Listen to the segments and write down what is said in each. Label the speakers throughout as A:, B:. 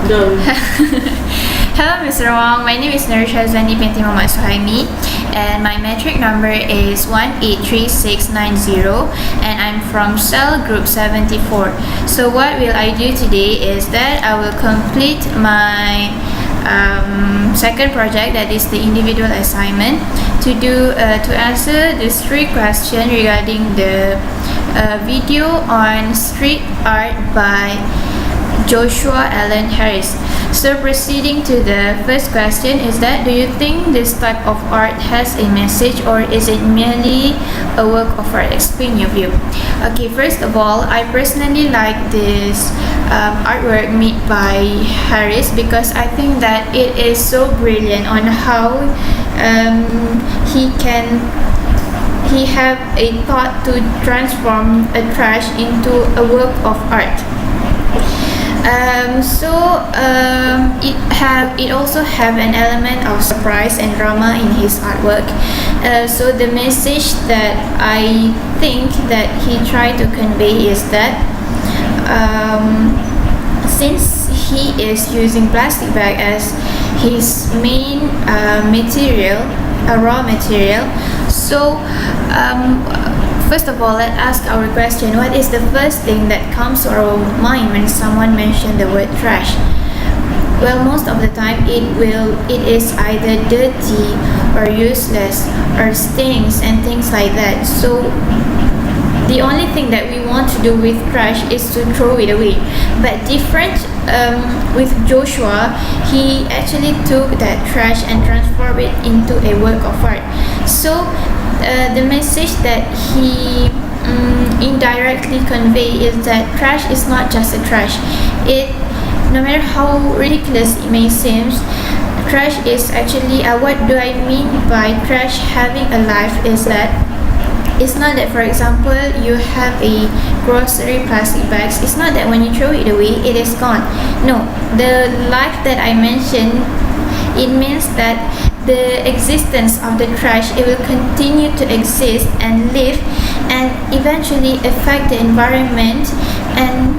A: Go.
B: Hello, Mr. Wong. My name is Narisha Zandi binti Muhammad Suhaimi, and my metric number is 183690, and I'm from cell group 74. So what will I do today is that I will complete my second project, that is the individual assignment, to answer this 3 questions regarding the video on street art by Joshua Allen Harris. So proceeding to the first question is that, do you think this type of art has a message, or is it merely a work of art? Explain your view. Okay, first of all, I personally like this artwork made by Harris because I think that it is so brilliant on how he have a thought to transform a trash into a work of art. It also have an element of surprise and drama in his artwork. So the message that I think that he tried to convey is that since he is using plastic bag as his main raw material, so first of all, let's ask our question: what is the first thing that comes to our mind when someone mentions the word trash? Well, most of the time it is either dirty or useless or stinks and things like that. So the only thing that we want to do with trash is to throw it away. But different with Joshua, he actually took that trash and transformed it into a work of art. So the message that he indirectly convey is that trash is not just a trash. No matter how ridiculous it may seem, trash is actually what do I mean by trash having a life is that it's not that, for example, you have a grocery plastic bags, it's not that when you throw it away it is gone. No, the life that I mentioned, it means that the existence of the trash, it will continue to exist and live and eventually affect the environment and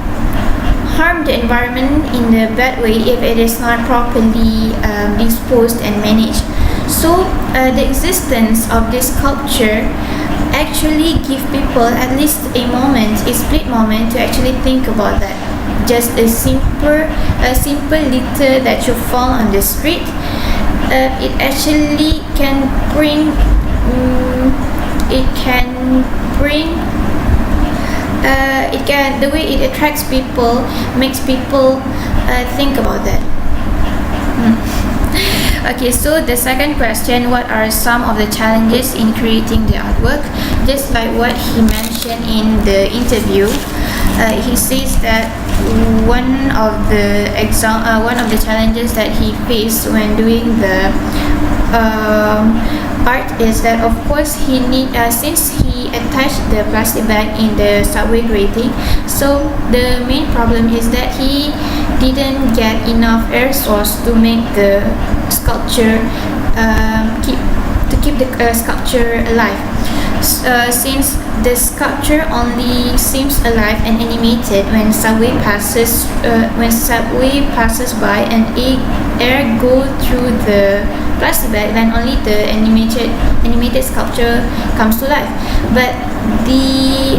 B: harm the environment in a bad way if it is not properly disposed and managed. So the existence of this sculpture actually give people at least a split moment to actually think about that. Just a simple litter that you fall on the street, it actually can bring the way it attracts people makes people think about that. Okay, so the second question: what are some of the challenges in creating the artwork? Just like what he mentioned in the interview, he says that one of the challenges that he faced when doing the art is that, of course, since he attached the plastic bag in the subway grating, so the main problem is that he didn't get enough air source to make the sculpture keep the sculpture alive. Since the sculpture only seems alive and animated when subway passes by and air go through the plastic bag, then only the animated sculpture comes to life. But the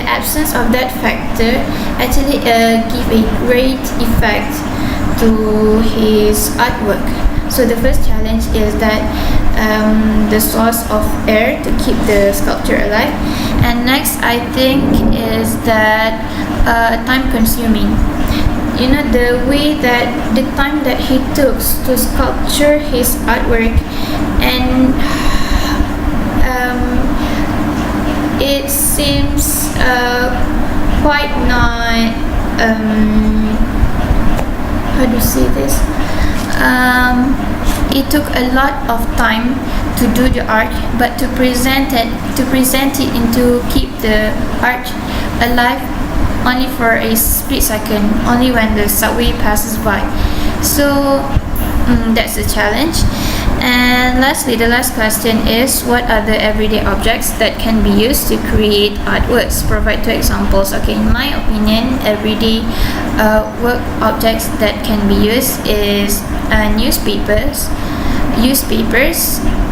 B: absence of that factor actually give a great effect to his artwork. So the first challenge is that the source of air to keep the sculpture alive, and next I think is that time consuming. You know, the time that he took to sculpture his artwork, and it seems quite not how do you say this? It took a lot of time to do the art, but to present it and to keep the art alive only for a split second, only when the subway passes by. So that's the challenge. And lastly, the last question is, what are the everyday objects that can be used to create artworks? Provide 2 examples. Okay, in my opinion, everyday work objects that can be used is newspapers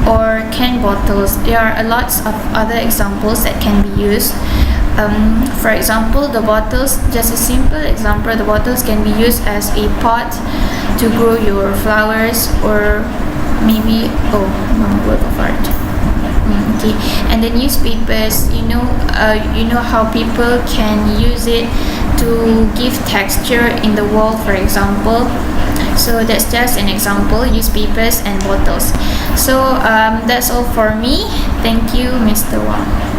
B: or can bottles. There are lots of other examples that can be used. For example, the bottles, just a simple example, the bottles can be used as a pot to grow your flowers, or maybe work of art. Okay, and the newspapers, you know how people can use it to give texture in the wall, for example. So that's just an example, newspapers and bottles. So that's all for me. Thank you, Mr. Wang.